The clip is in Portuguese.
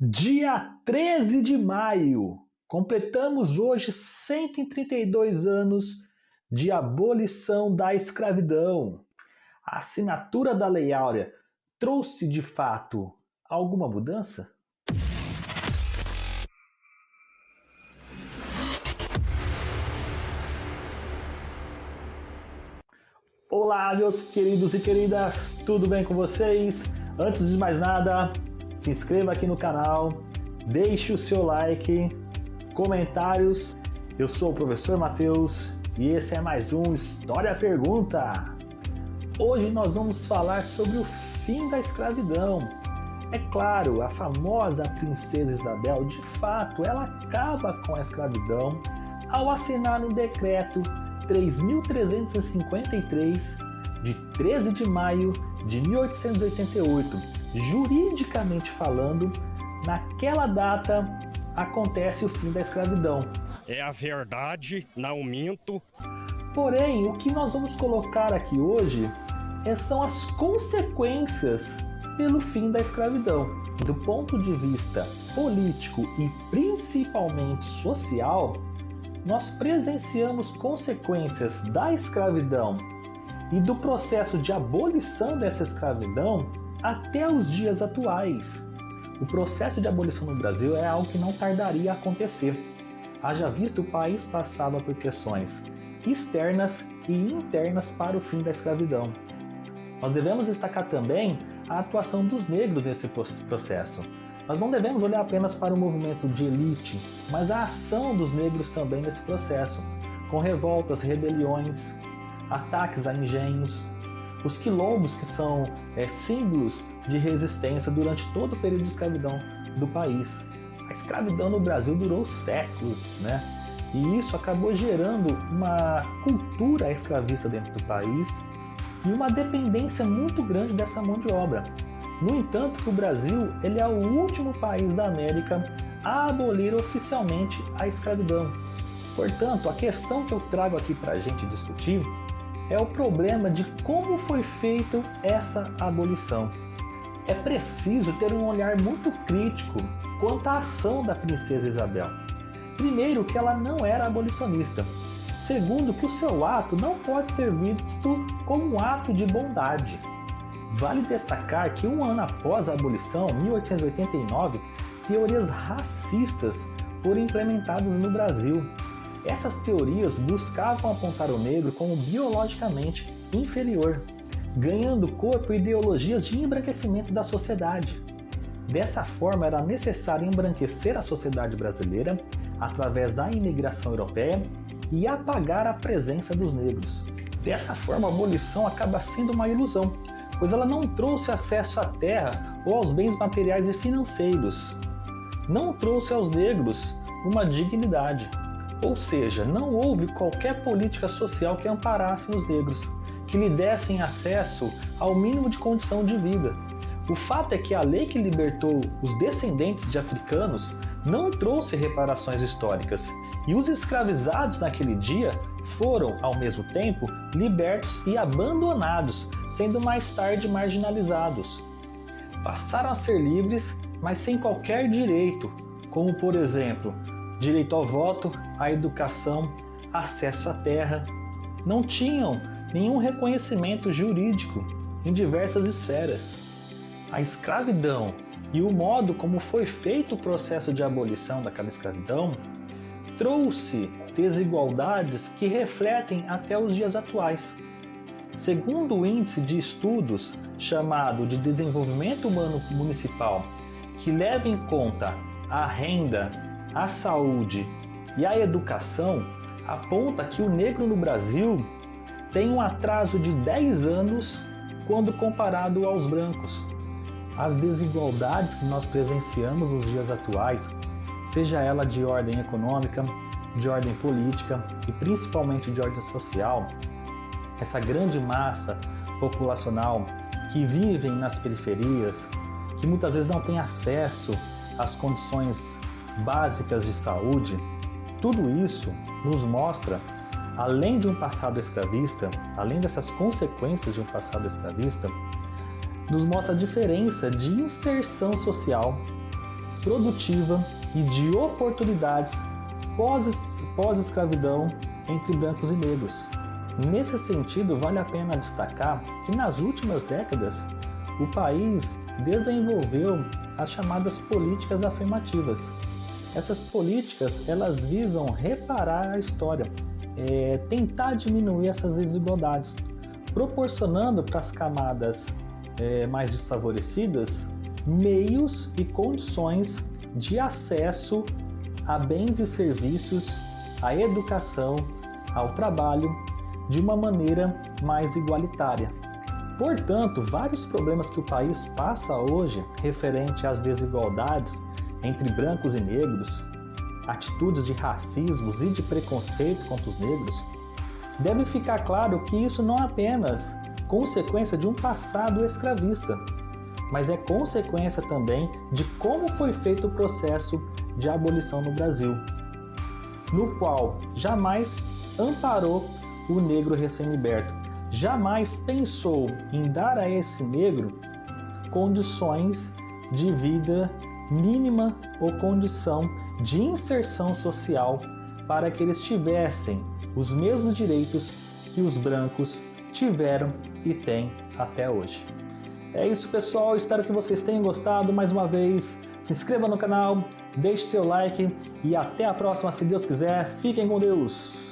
Dia 13 de maio, completamos hoje 132 anos de abolição da escravidão. A assinatura da Lei Áurea trouxe de fato alguma mudança? Olá, meus queridos e queridas, tudo bem com vocês? Antes de mais nada, se inscreva aqui no canal, deixe o seu like, comentários. Eu sou o professor Matheus e esse é mais um História Pergunta. Hoje nós vamos falar sobre o fim da escravidão. É claro, a famosa princesa Isabel, de fato, ela acaba com a escravidão ao assinar o decreto 3.353 de 13 de maio de 1888. Juridicamente falando, naquela data acontece o fim da escravidão. É a verdade, não minto. Porém, o que nós vamos colocar aqui hoje são as consequências pelo fim da escravidão. Do ponto de vista político e principalmente social, nós presenciamos consequências da escravidão e do processo de abolição dessa escravidão até os dias atuais. O processo de abolição no Brasil é algo que não tardaria a acontecer. Haja visto, o país passava por questões externas e internas para o fim da escravidão. Nós devemos destacar também a atuação dos negros nesse processo. Nós não devemos olhar apenas para o movimento de elite, mas a ação dos negros também nesse processo, com revoltas, rebeliões, ataques a engenhos, os quilombos que são símbolos de resistência durante todo o período de escravidão do país. A escravidão no Brasil durou séculos, né? E isso acabou gerando uma cultura escravista dentro do país e uma dependência muito grande dessa mão de obra. No entanto, o Brasil ele é o último país da América a abolir oficialmente a escravidão. Portanto, a questão que eu trago aqui para a gente discutir é o problema de como foi feita essa abolição. É preciso ter um olhar muito crítico quanto à ação da princesa Isabel. Primeiro, que ela não era abolicionista. Segundo, que o seu ato não pode ser visto como um ato de bondade. Vale destacar que um ano após a abolição, 1889, teorias racistas foram implementadas no Brasil. Essas teorias buscavam apontar o negro como biologicamente inferior, ganhando corpo e ideologias de embranquecimento da sociedade. Dessa forma, era necessário embranquecer a sociedade brasileira através da imigração europeia e apagar a presença dos negros. Dessa forma, a abolição acaba sendo uma ilusão, pois ela não trouxe acesso à terra ou aos bens materiais e financeiros. Não trouxe aos negros uma dignidade. Ou seja, não houve qualquer política social que amparasse os negros, que lhe dessem acesso ao mínimo de condição de vida. O fato é que a lei que libertou os descendentes de africanos não trouxe reparações históricas, e os escravizados naquele dia foram, ao mesmo tempo, libertos e abandonados, sendo mais tarde marginalizados. Passaram a ser livres, mas sem qualquer direito, como, por exemplo, direito ao voto, à educação, acesso à terra. Não tinham nenhum reconhecimento jurídico em diversas esferas. A escravidão e o modo como foi feito o processo de abolição daquela escravidão trouxe desigualdades que refletem até os dias atuais. Segundo o índice de estudos chamado de Desenvolvimento Humano Municipal, que leva em conta a renda, a saúde e a educação, aponta que o negro no Brasil tem um atraso de 10 anos quando comparado aos brancos. As desigualdades que nós presenciamos nos dias atuais, seja ela de ordem econômica, de ordem política e principalmente de ordem social, essa grande massa populacional que vivem nas periferias, que muitas vezes não tem acesso às condições básicas de saúde, tudo isso nos mostra, além de um passado escravista, além dessas consequências de um passado escravista, nos mostra a diferença de inserção social produtiva e de oportunidades pós-escravidão entre brancos e negros. Nesse sentido, vale a pena destacar que nas últimas décadas o país desenvolveu as chamadas políticas afirmativas. Essas políticas elas visam reparar a história, tentar diminuir essas desigualdades, proporcionando para as camadas mais desfavorecidas meios e condições de acesso a bens e serviços, à educação, ao trabalho, de uma maneira mais igualitária. Portanto, vários problemas que o país passa hoje, referente às desigualdades entre brancos e negros, atitudes de racismos e de preconceito contra os negros, deve ficar claro que isso não é apenas consequência de um passado escravista, mas é consequência também de como foi feito o processo de abolição no Brasil, no qual jamais amparou o negro recém-liberto, jamais pensou em dar a esse negro condições de vida mínima ou condição de inserção social para que eles tivessem os mesmos direitos que os brancos tiveram e têm até hoje. É isso, pessoal, espero que vocês tenham gostado. Mais uma vez, se inscreva no canal, deixe seu like e até a próxima, se Deus quiser. Fiquem com Deus!